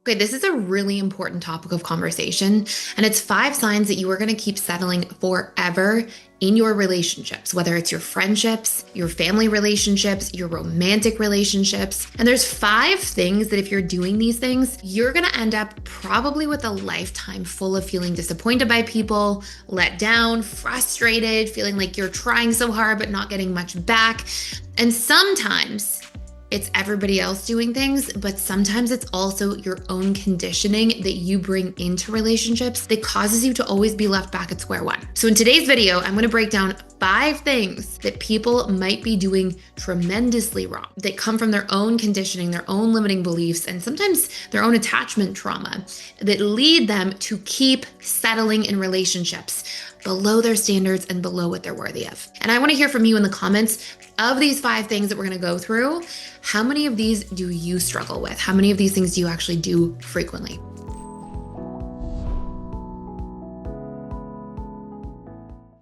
Okay, this is a really important topic of conversation, and it's 5 signs that you are going to keep settling forever in your relationships, whether it's your friendships, your family relationships, your romantic relationships. And there's 5 things that if you're doing these things, you're going to end up probably with a lifetime full of feeling disappointed by people, let down, frustrated, feeling like you're trying so hard but not getting much back. And sometimes it's everybody else doing things, but sometimes it's also your own conditioning that you bring into relationships that causes you to always be left back at square one. So in today's video, I'm going to break down 5 things that people might be doing tremendously wrong that come from their own conditioning, their own limiting beliefs, and sometimes their own attachment trauma that lead them to keep settling in relationships below their standards and below what they're worthy of. And I want to hear from you in the comments of these 5 things that we're going to go through. How many of these do you struggle with? How many of these things do you actually do frequently?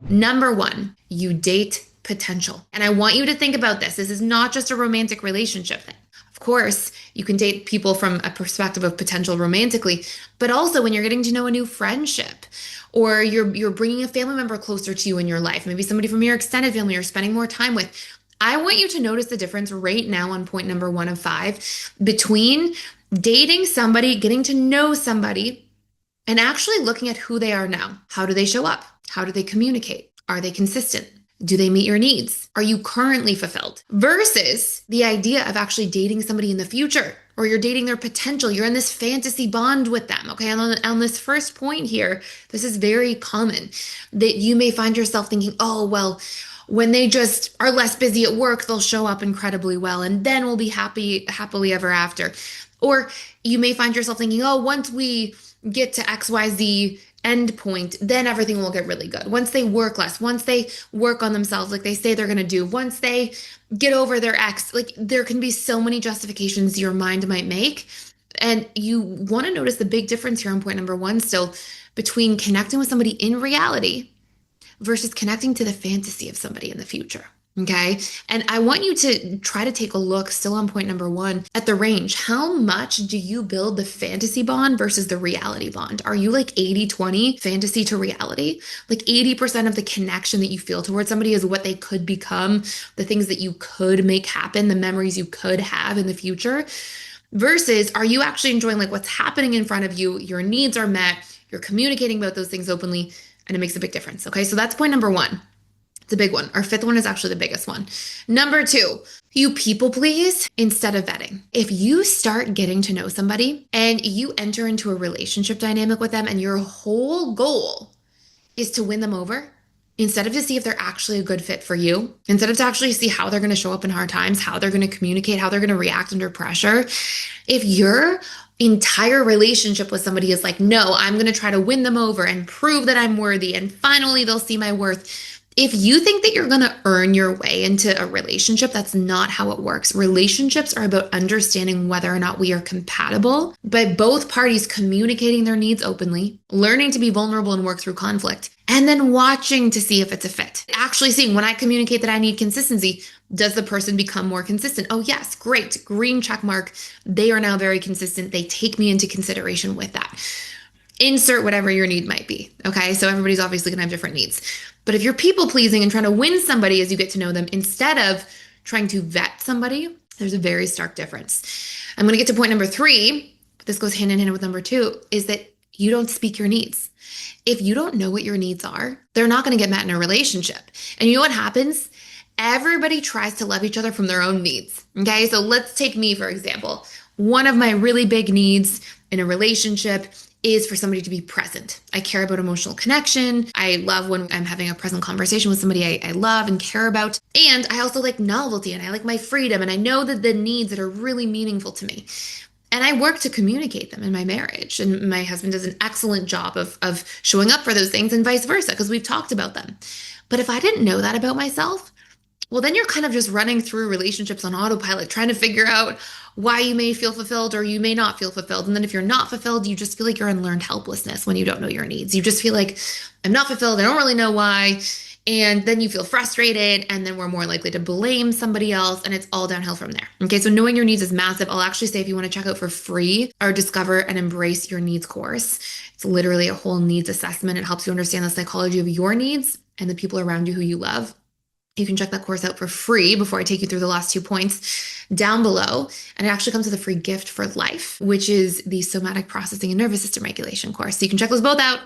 Number 1, you date potential. And I want you to think about this. This is not just a romantic relationship thing. Of course, you can date people from a perspective of potential romantically, but also when you're getting to know a new friendship, or you're bringing a family member closer to you in your life, maybe somebody from your extended family you're spending more time with. I want you to notice the difference right now on point number 1 of 5 between dating somebody, getting to know somebody, and actually looking at who they are now. How do they show up? How do they communicate? Are they consistent? Do they meet your needs? Are you currently fulfilled? Versus the idea of actually dating somebody in the future, or you're dating their potential. You're in this fantasy bond with them. Okay. On this first point here, this is very common that you may find yourself thinking, oh, well, when they just are less busy at work, they'll show up incredibly well, and then we'll be happily ever after. Or you may find yourself thinking, oh, once we get to XYZ end point, then everything will get really good. Once they work less, once they work on themselves like they say they're going to do, once they get over their ex, like there can be so many justifications your mind might make. And you want to notice the big difference here on point number 1 still between connecting with somebody in reality versus connecting to the fantasy of somebody in the future. Okay. And I want you to try to take a look still on point number 1 at the range. How much do you build the fantasy bond versus the reality bond? Are you like 80-20 fantasy to reality? Like 80% of the connection that you feel towards somebody is what they could become, the things that you could make happen, the memories you could have in the future, versus are you actually enjoying like what's happening in front of you? Your needs are met. You're communicating about those things openly, and it makes a big difference. Okay. So that's point number 1. It's a big one. Our 5th one is actually the biggest one. Number 2, you people please instead of vetting. If you start getting to know somebody and you enter into a relationship dynamic with them and your whole goal is to win them over, instead of to see if they're actually a good fit for you, instead of to actually see how they're going to show up in hard times, how they're going to communicate, how they're going to react under pressure, if your entire relationship with somebody is like, no, I'm going to try to win them over and prove that I'm worthy and finally they'll see my worth. If you think that you're going to earn your way into a relationship, that's not how it works. Relationships are about understanding whether or not we are compatible by both parties communicating their needs openly, learning to be vulnerable and work through conflict, and then watching to see if it's a fit. Actually seeing when I communicate that I need consistency, does the person become more consistent? Oh, yes, great. Green check mark. They are now very consistent. They take me into consideration with that. Insert whatever your need might be. Okay. So everybody's obviously going to have different needs. But if you're people pleasing and trying to win somebody as you get to know them instead of trying to vet somebody, there's a very stark difference. I'm going to get to point number 3, but this goes hand in hand with number 2, is that you don't speak your needs. If you don't know what your needs are, they're not going to get met in a relationship. And you know what happens? Everybody tries to love each other from their own needs. Okay. So let's take me, for example. One of my really big needs in a relationship is for somebody to be present. I care about emotional connection. I love when I'm having a present conversation with somebody I love and care about. And I also like novelty and I like my freedom. And I know that the needs that are really meaningful to me. And I work to communicate them in my marriage. And my husband does an excellent job of showing up for those things and vice versa, because we've talked about them. But if I didn't know that about myself, well, then you're kind of just running through relationships on autopilot, trying to figure out why you may feel fulfilled or you may not feel fulfilled. And then if you're not fulfilled, you just feel like you're in learned helplessness when you don't know your needs. You just feel like, I'm not fulfilled. I don't really know why. And then you feel frustrated, and then we're more likely to blame somebody else, and it's all downhill from there. Okay, so knowing your needs is massive. I'll actually say if you want to check out for free our Discover and Embrace Your Needs course, it's literally a whole needs assessment. It helps you understand the psychology of your needs and the people around you who you love. You can check that course out for free before I take you through the last 2 points down below. And it actually comes with a free gift for life, which is the Somatic Processing and Nervous System Regulation course. So you can check those both out.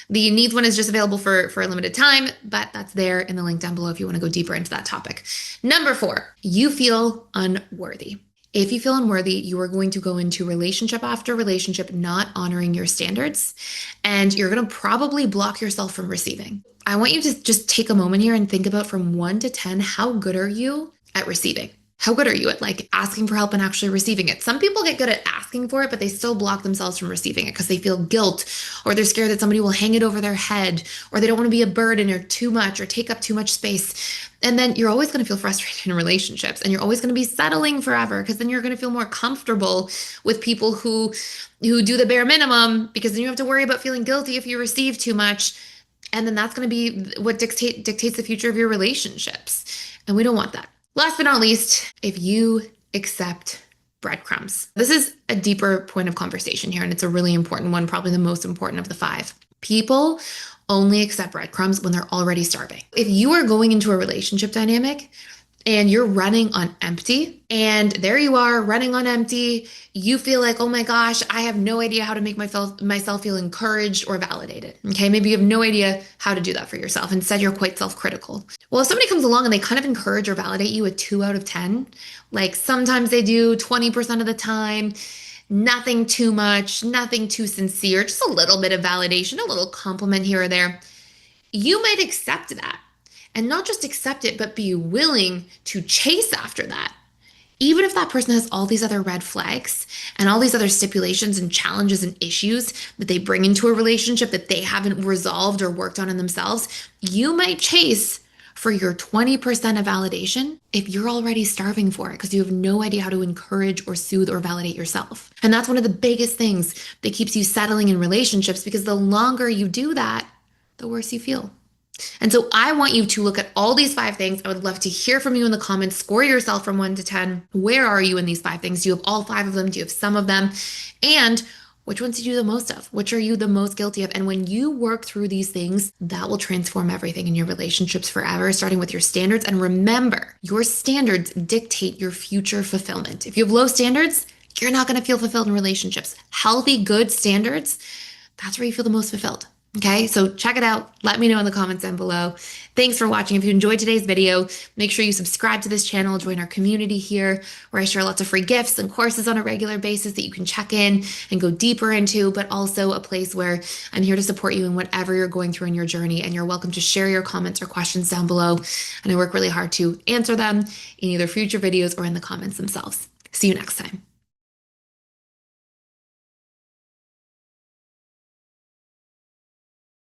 The needs one is just available for a limited time, but that's there in the link down below if you want to go deeper into that topic. Number 4, you feel unworthy. If you feel unworthy, you are going to go into relationship after relationship not honoring your standards, and you're going to probably block yourself from receiving. I want you to just take a moment here and think about from 1 to 10, how good are you at receiving? How good are you at like asking for help and actually receiving it? Some people get good at asking for it, but they still block themselves from receiving it because they feel guilt, or they're scared that somebody will hang it over their head, or they don't want to be a burden or too much or take up too much space. And then you're always going to feel frustrated in relationships, and you're always going to be settling forever because then you're going to feel more comfortable with people who do the bare minimum, because then you have to worry about feeling guilty if you receive too much. And then that's going to be what dictates the future of your relationships. And we don't want that. Last but not least, if you accept breadcrumbs. This is a deeper point of conversation here, and it's a really important one, probably the most important of the 5. People only accept breadcrumbs when they're already starving. If you are going into a relationship dynamic and you're running on empty, and there you are running on empty, you feel like, oh my gosh, I have no idea how to make myself feel encouraged or validated. Okay, maybe you have no idea how to do that for yourself. Instead, you're quite self-critical. Well, if somebody comes along and they kind of encourage or validate you a 2 out of 10, like sometimes they do 20% of the time, nothing too much, nothing too sincere, just a little bit of validation, a little compliment here or there, you might accept that. And not just accept it, but be willing to chase after that. Even if that person has all these other red flags and all these other stipulations and challenges and issues that they bring into a relationship that they haven't resolved or worked on in themselves, you might chase for your 20% of validation if you're already starving for it because you have no idea how to encourage or soothe or validate yourself. And that's one of the biggest things that keeps you settling in relationships, because the longer you do that, the worse you feel. And so I want you to look at all these 5 things. I would love to hear from you in the comments. Score yourself from 1 to 10. Where are you in these 5 things? Do you have all 5 of them? Do you have some of them? And which ones did you do the most of? Which are you the most guilty of? And when you work through these things, that will transform everything in your relationships forever, starting with your standards. And remember, your standards dictate your future fulfillment. If you have low standards, you're not going to feel fulfilled in relationships. Healthy, good standards, that's where you feel the most fulfilled. Okay, so check it out. Let me know in the comments down below. Thanks for watching. If you enjoyed today's video, make sure you subscribe to this channel, join our community here, where I share lots of free gifts and courses on a regular basis that you can check in and go deeper into, but also a place where I'm here to support you in whatever you're going through in your journey. And you're welcome to share your comments or questions down below. And I work really hard to answer them in either future videos or in the comments themselves. See you next time.